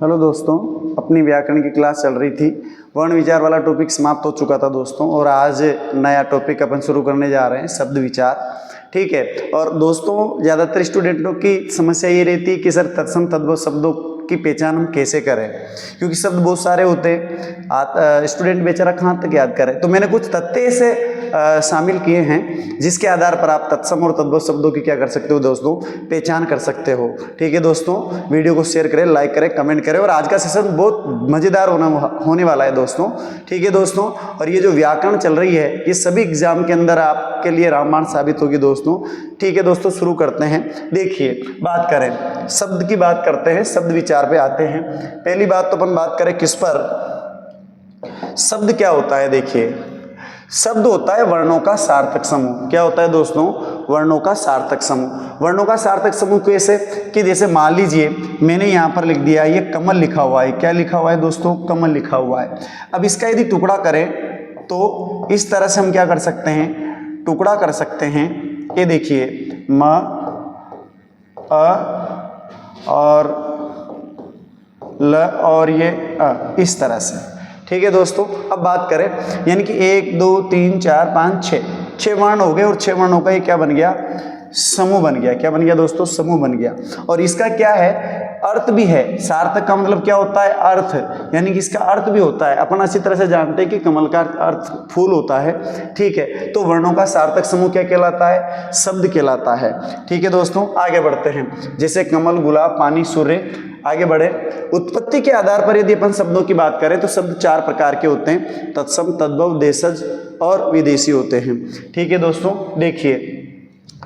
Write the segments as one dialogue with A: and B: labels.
A: Hello दोस्तों, अपनी व्याकरण की क्लास चल रही थी। वर्ण विचार वाला टॉपिक समाप्त हो चुका था दोस्तों, और आज नया टॉपिक अपन शुरू करने जा रहे हैं, शब्द विचार। ठीक है। और दोस्तों, ज़्यादातर स्टूडेंटों की समस्या ये रहती है कि सर तत्सम तद्भव शब्दों की पहचान हम कैसे करें, क्योंकि शब्द बहुत सारे होते हैं, स्टूडेंट बेचारा कहाँ तक याद करे। तो मैंने कुछ तथ्य ऐसे शामिल किए हैं जिसके आधार पर आप तत्सम और तद्भव शब्दों की क्या कर सकते हो दोस्तों, पहचान कर सकते हो। ठीक है दोस्तों, वीडियो को शेयर करें, लाइक करें, कमेंट करें। और आज का सेशन बहुत मज़ेदार होने वाला है दोस्तों। ठीक है दोस्तों, और ये जो व्याकरण चल रही है ये सभी एग्जाम के अंदर आपके लिए रामबाण साबित होगी दोस्तों। ठीक है दोस्तों, शुरू करते हैं। देखिए, बात करें शब्द की, बात करते हैं, शब्द विचार पे आते हैं। पहली बात तो अपन बात करें किस पर, शब्द क्या होता है। देखिए, शब्द होता है वर्णों का सार्थक समूह। क्या होता है दोस्तों, वर्णों का सार्थक समूह। वर्णों का सार्थक समूह कैसे कि जैसे मान लीजिए मैंने यहाँ पर लिख दिया ये कमल लिखा हुआ है। क्या लिखा हुआ है दोस्तों, कमल लिखा हुआ है। अब इसका यदि टुकड़ा करें तो इस तरह से हम क्या कर सकते हैं, टुकड़ा कर सकते हैं। ये देखिए, म अ और ल और ये अ, इस तरह से। ठीक है दोस्तों, अब बात करें, यानी कि 1 2 3 4 5 6 वर्ण हो गए, और 6 वर्णों का ये क्या बन गया, समूह बन गया। क्या बन गया दोस्तों, समूह बन गया। और इसका क्या है, अर्थ भी है। सार्थक का मतलब क्या होता है, अर्थ, यानी कि इसका अर्थ भी होता है। अपन अच्छी तरह से जानते हैं कि कमल का अर्थ फूल होता है। ठीक है, तो वर्णों का सार्थक समूह क्या कहलाता है, शब्द कहलाता है। ठीक है दोस्तों, आगे बढ़ते हैं। जैसे कमल, गुलाब, पानी, सूर्य, आगे बढ़े। उत्पत्ति के आधार पर यदि अपन शब्दों की बात करें तो शब्द 4 प्रकार के होते हैं, तत्सम, तद्भव, देशज और विदेशी होते हैं। ठीक है दोस्तों, देखिए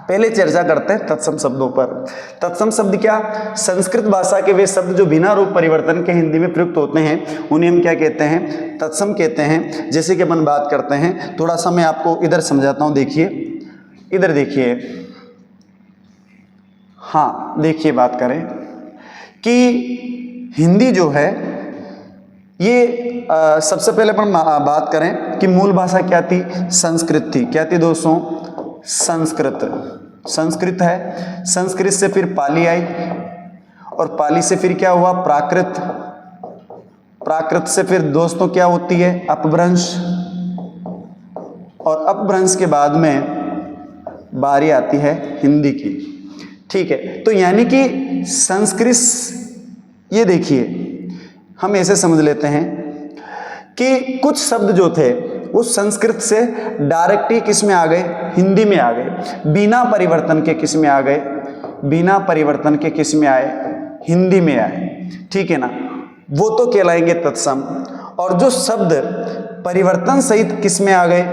A: पहले चर्चा करते हैं तत्सम शब्दों पर। तत्सम शब्द क्या, संस्कृत भाषा के वे शब्द जो बिना रूप परिवर्तन के हिंदी में प्रयुक्त होते हैं उन्हें हम क्या कहते हैं, तत्सम कहते हैं। जैसे कि अपन बात करते हैं, थोड़ा सा मैं आपको इधर समझाता हूँ। देखिए, इधर देखिए, हाँ देखिए, बात करें कि हिंदी जो है ये सबसे पहले अपन बात करें कि मूल भाषा क्या थी, संस्कृत थी। क्या थी दोस्तों, संस्कृत है। संस्कृत से फिर पाली आई, और पाली से फिर क्या हुआ, प्राकृत। प्राकृत से फिर दोस्तों क्या होती है, अपभ्रंश। और अपभ्रंश के बाद में बारी आती है हिंदी की। ठीक है, तो यानी कि संस्कृत, ये देखिए हम ऐसे समझ लेते हैं कि कुछ शब्द जो थे वो संस्कृत से डायरेक्ट ही किस में आ गए, हिंदी में आ गए। बिना परिवर्तन के किस में आ गए, बिना परिवर्तन के किस में आए, हिंदी में आए। ठीक है ना, वो तो कहलाएंगे तत्सम। और जो शब्द परिवर्तन सहित किस में आ गए,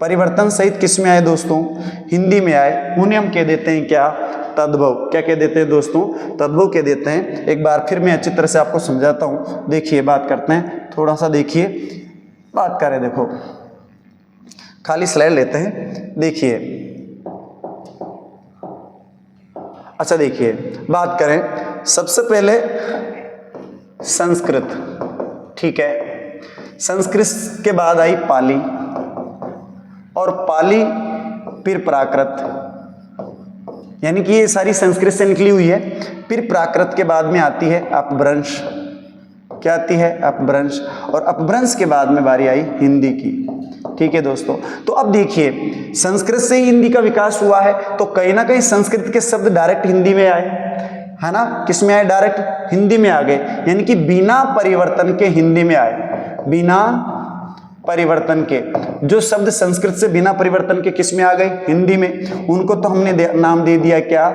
A: परिवर्तन सहित किस में आए दोस्तों, हिंदी में आए, उन्हें हम कह देते हैं क्या, तद्भव। क्या कह देते हैं दोस्तों, तद्भव कह देते हैं। एक बार फिर मैं अच्छी तरह से आपको समझाता हूं। देखिए, बात करते हैं, थोड़ा सा देखिए, बात करें। देखो, खाली स्लाइड लेते हैं। देखिए, अच्छा देखिए, बात करें सबसे पहले संस्कृत। ठीक है, संस्कृत के बाद आई पाली, और पाली फिर प्राकृत, यानी कि ये सारी संस्कृत से निकली हुई है। फिर प्राकृत के बाद में आती है अपभ्रंश। क्या आती है, अपभ्रंश। और अपभ्रंश के बाद में बारी आई हिंदी की। ठीक है दोस्तों, तो अब देखिए, संस्कृत से ही हिंदी का विकास हुआ है, तो कहीं ना कहीं संस्कृत के शब्द डायरेक्ट हिंदी में आए, है ना, किस में आए, डायरेक्ट हिंदी में आ गए। यानी कि बिना परिवर्तन के हिंदी में आए, बिना परिवर्तन के। जो शब्द संस्कृत से बिना परिवर्तन के किस में आ गए, हिंदी में, उनको तो हमने नाम दे दिया क्या,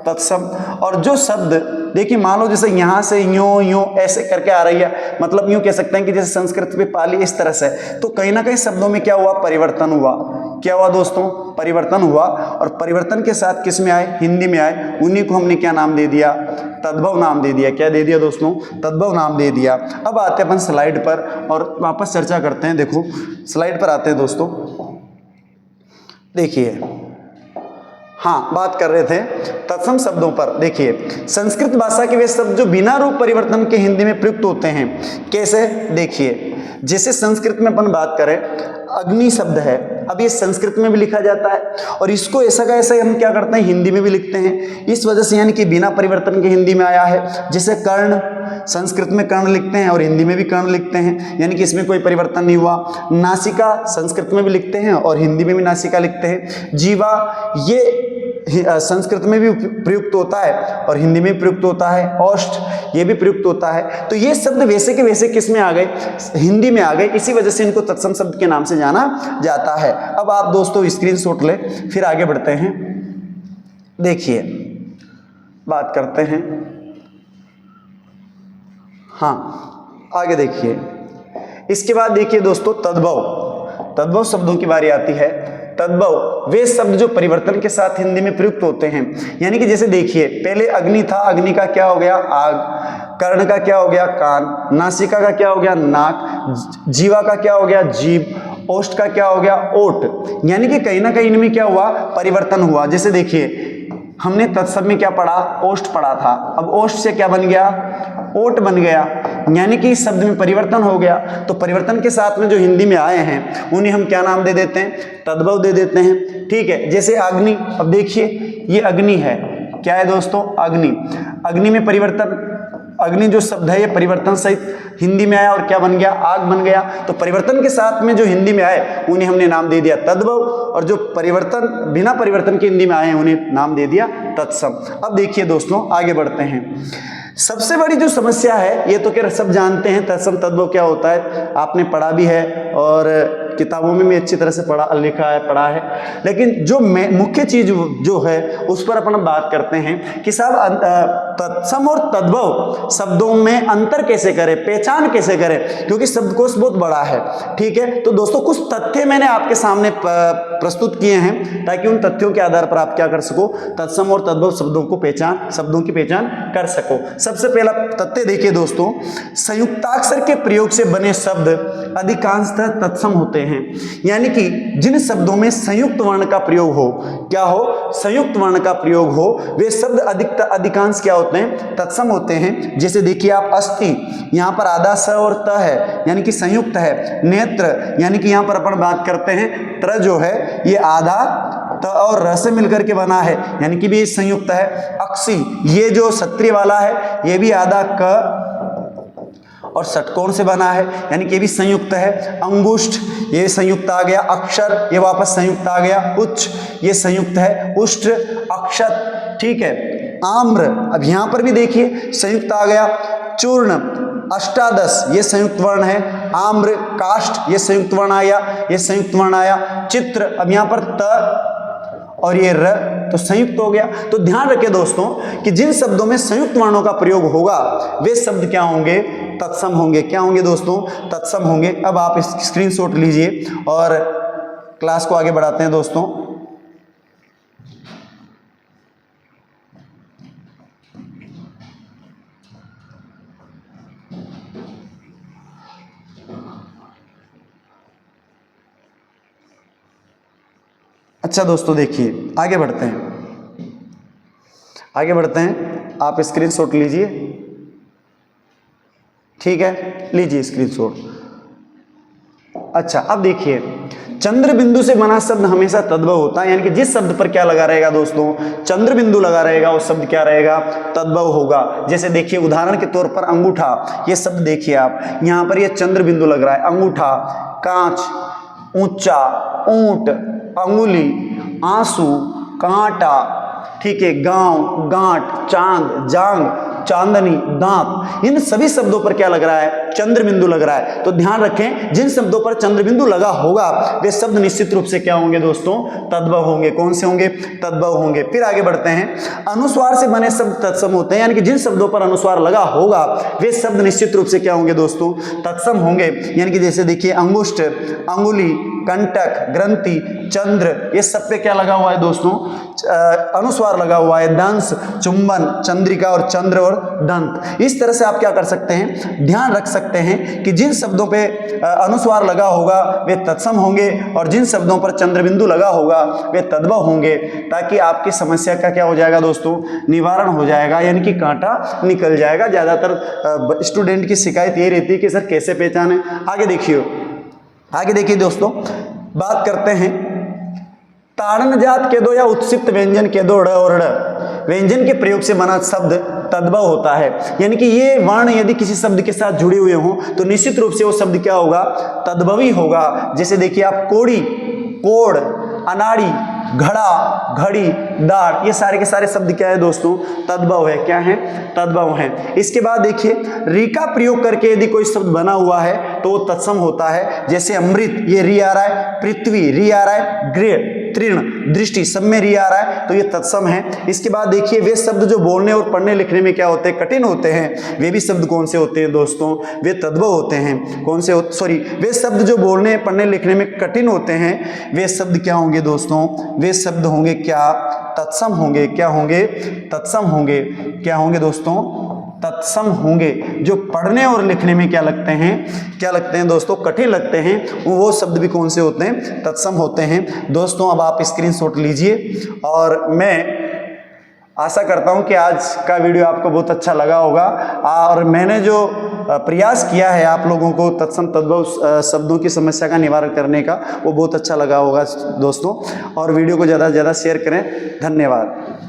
A: तत्सम। और जो शब्द देखिए, मान लो जैसे यहाँ से यूं यूं ऐसे करके आ रही है, मतलब यूं कह सकते हैं कि जैसे संस्कृत में पाली इस तरह से, तो कहीं ना कहीं शब्दों में क्या हुआ, परिवर्तन हुआ। क्या हुआ दोस्तों, परिवर्तन हुआ। और परिवर्तन के साथ किस में आए, हिंदी में आए, उन्हीं को हमने क्या नाम दे दिया, तद्भव नाम दे दिया। क्या दे दिया दोस्तों, तद्भव नाम दे दिया। अब आते हैं अपन स्लाइड पर और वापस चर्चा करते हैं। देखो, स्लाइड पर आते हैं दोस्तों। देखिए, हाँ बात कर रहे थे तत्सम शब्दों पर। देखिए, संस्कृत भाषा के वे शब्द जो बिना रूप परिवर्तन के हिंदी में प्रयुक्त होते हैं, कैसे, देखिए जैसे संस्कृत में अपन बात करें, अग्नि शब्द है, अब ये संस्कृत में भी लिखा जाता है और इसको ऐसा का ऐसा हम क्या करते हैं, हिंदी में भी लिखते हैं। इस वजह से यानी कि बिना परिवर्तन के हिंदी में आया है। जैसे कर्ण, संस्कृत में कर्ण लिखते हैं और हिंदी में भी कर्ण लिखते हैं, यानी कि इसमें कोई परिवर्तन नहीं हुआ। नासिका संस्कृत में भी लिखते हैं और हिंदी में भी नासिका लिखते हैं। जीवा ये संस्कृत में भी प्रयुक्त होता है और हिंदी में प्रयुक्त होता है। ओष्ठ ये भी प्रयुक्त होता है। तो ये शब्द वैसे के वैसे किस में आ गए, हिंदी में आ गए, इसी वजह से इनको तत्सम शब्द के नाम से जाना जाता है। अब आप दोस्तों स्क्रीनशॉट ले, फिर आगे बढ़ते हैं। देखिए बात करते हैं, हाँ आगे देखिए। इसके बाद देखिए दोस्तों तद्भव शब्दों की बारी आती है। तद्भव वे शब्द जो परिवर्तन के साथ हिंदी में प्रयुक्त होते हैं, यानी कि जैसे देखिए पहले अग्नि था, अग्नि का क्या हो गया आग, कर्ण का क्या हो गया कान, नासिका का क्या हो गया नाक, जीवा का क्या हो गया जीभ, ओष्ठ का क्या हो गया ओठ, यानी कि कहीं ना कहीं इनमें क्या हुआ परिवर्तन हुआ। जैसे देखिए हमने तत्सम में क्या पढ़ा ओष्ठ पढ़ा था, अब ओष्ठ से क्या बन गया ओट बन गया, यानी कि इस शब्द में परिवर्तन हो गया। तो परिवर्तन के साथ में जो हिंदी में आए हैं उन्हें हम क्या नाम दे देते हैं तद्भव दे देते हैं। ठीक है, जैसे अग्नि, अब देखिए ये अग्नि है, क्या है दोस्तों अग्नि, अग्नि में परिवर्तन, अग्नि जो शब्द है ये परिवर्तन सहित हिंदी में आया और क्या बन गया आग बन गया। तो परिवर्तन के साथ में जो हिंदी में आए उन्हें हमने नाम दे दिया तद्भव, और जो परिवर्तन बिना परिवर्तन के हिंदी में आए हैं उन्हें नाम दे दिया तत्सम। अब देखिए दोस्तों आगे बढ़ते हैं। सबसे बड़ी जो समस्या है, ये तो क्या सब जानते हैं तत्सम तद्भव क्या होता है, आपने पढ़ा भी है और किताबों में भी अच्छी तरह से लिखा है पढ़ा है, लेकिन जो मुख्य चीज जो है उस पर अपन बात करते हैं कि साहब तत्सम और तद्भव शब्दों में अंतर कैसे करें, पहचान कैसे करें, क्योंकि शब्दकोश बहुत बड़ा है। ठीक है, तो दोस्तों कुछ तथ्य मैंने आपके सामने प्रस्तुत किए हैं ताकि उन तथ्यों के आधार पर आप क्या कर सको तत्सम और तद्भव शब्दों की पहचान कर सको। सबसे पहला तथ्य देखिए दोस्तों, संयुक्ताक्षर के प्रयोग से बने शब्द अधिकांशतः तत्सम होते हैं, यानी कि जिन शब्दों में संयुक्त वर्ण का प्रयोग हो, क्या हो संयुक्त वर्ण का प्रयोग हो, वे शब्द अधिकांश क्या होते हैं तत्सम होते हैं। जैसे देखिए आप अस्थि, यहां पर आधा स और त है यानी कि संयुक्त है। नेत्र यानी कि यहां पर अपन बात करते हैं त्र जो है ये आधा त और र से मिलकर के बना है यानी कि भी संयुक्त है। अक्षी ये जो क्षत्रिय वाला है ये भी आधा क और षटकोण से बना है यानी कि ये भी संयुक्त है। अंगुष्ठ ये संयुक्त आ गया, अक्षर ये वापस संयुक्त आ गया, उच्च ये संयुक्त है, उष्ठ अक्षत। ठीक है, आम्र अब यहां पर भी देखिए संयुक्त आ गया, चूर्ण अष्टादश ये संयुक्त वर्ण है, आम्र काष्ठ ये संयुक्त वर्ण आया, ये संयुक्त वर्ण आया। चित्र अब यहां पर त और ये र तो संयुक्त हो गया। तो ध्यान रखें दोस्तों कि जिन शब्दों में संयुक्त वर्णों का प्रयोग होगा वे शब्द क्या होंगे तत्सम होंगे। क्या होंगे दोस्तों तत्सम होंगे। अब आप इस स्क्रीनशॉट लीजिए और क्लास को आगे बढ़ाते हैं दोस्तों। अच्छा दोस्तों देखिए आगे बढ़ते हैं, आप स्क्रीनशॉट लीजिए। ठीक है, लीजिए स्क्रीनशॉट। अच्छा अब देखिए चंद्र बिंदु से बना शब्द हमेशा तद्भव होता है, यानी कि जिस शब्द पर क्या लगा रहेगा दोस्तों चंद्र बिंदु लगा रहेगा वो शब्द क्या रहेगा तद्भव होगा। जैसे देखिए उदाहरण के तौर पर अंगूठा, ये शब्द देखिए आप यहां पर ये चंद्र बिंदु लग रहा है। अंगूठा, कांच, ऊंचा, ऊंट, अंगुली, आंसू, कांटा, ठीक है, गांव, गांठ, चांद, जांग, चांदनी, दांत, इन सभी शब्दों पर क्या लग रहा है चंद्र बिंदु लग रहा है। तो ध्यान रखें जिन शब्दों पर चंद्र बिंदु लगा होगा वे शब्द निश्चित रूप से क्या होंगे दोस्तों तद्भव होंगे। कौन से होंगे तद्भव होंगे। फिर आगे बढ़ते हैं, अनुस्वार से बने शब्द तत्सम होते हैं, यानी कि जिन शब्दों पर अनुस्वार लगा होगा वे शब्द निश्चित रूप से क्या होंगे दोस्तों तत्सम होंगे। यानी कि जैसे देखिए अंगुष्ठ, अंगुली, कंटक, ग्रंथि, चंद्र, ये सब पे क्या लगा हुआ है दोस्तों अनुस्वार लगा हुआ है। दंश, चुंबन, चंद्रिका और चंद्र और दंत। इस तरह से आप क्या कर सकते हैं ध्यान रख सकते हैं कि जिन शब्दों पे अनुस्वार लगा होगा वे तत्सम होंगे और जिन शब्दों पर चंद्र बिंदु लगा होगा वे तद्भव होंगे, ताकि आपकी समस्या का क्या हो जाएगा दोस्तों निवारण हो जाएगा, यानी कि कांटा निकल जाएगा। ज्यादातर स्टूडेंट की शिकायत ये रहती है कि सर कैसे पहचाने। आगे देखिए दोस्तों, बात करते हैं ताड़न जात के दो या उत्सिप्त व्यंजन के दो ड़ और ड़। व्यंजन के प्रयोग से बना शब्द तद्भव होता है। यानी कि ये वर्ण यदि किसी शब्द के साथ जुड़े हुए हों तो निश्चित रूप से वो शब्द क्या होगा, तद्भवी होगा। जैसे देखिए आप कोड़ी, कोड़, अनाड़ी, घड़ा, घड़ी, दाढ़, ये सारे के सारे शब्द क्या है दोस्तों, तद्भव है। क्या है, तद्भव है। इसके बाद देखिए री का प्रयोग करके यदि कोई शब्द बना हुआ है तो वो तत्सम होता है। जैसे अमृत, ये री आ रहा है, पृथ्वी री आ रहा है, गृह, तृण, दृष्टि, सब में री आ रहा है तो ये तत्सम है। इसके बाद देखिए वे शब्द जो बोलने और पढ़ने लिखने में क्या होते हैं, कठिन होते हैं, वे भी शब्द कौन से होते हैं दोस्तों, वे तद्भव होते हैं। कौन से, सॉरी, वे शब्द जो बोलने पढ़ने लिखने में कठिन होते हैं वे शब्द क्या होंगे दोस्तों, वे शब्द होंगे क्या, तत्सम होंगे। क्या होंगे, तत्सम होंगे। क्या होंगे दोस्तों, तत्सम होंगे। जो पढ़ने और लिखने में क्या लगते हैं, क्या लगते हैं दोस्तों, कठिन लगते हैं, वो शब्द भी कौन से होते हैं, तत्सम होते हैं। दोस्तों अब आप स्क्रीनशॉट लीजिए और मैं आशा करता हूं कि आज का वीडियो आपको बहुत अच्छा लगा होगा और मैंने जो प्रयास किया है आप लोगों को तत्सम तद्भव शब्दों की समस्या का निवारण करने का, वो बहुत अच्छा लगा होगा दोस्तों। और वीडियो को ज़्यादा से ज़्यादा शेयर करें। धन्यवाद।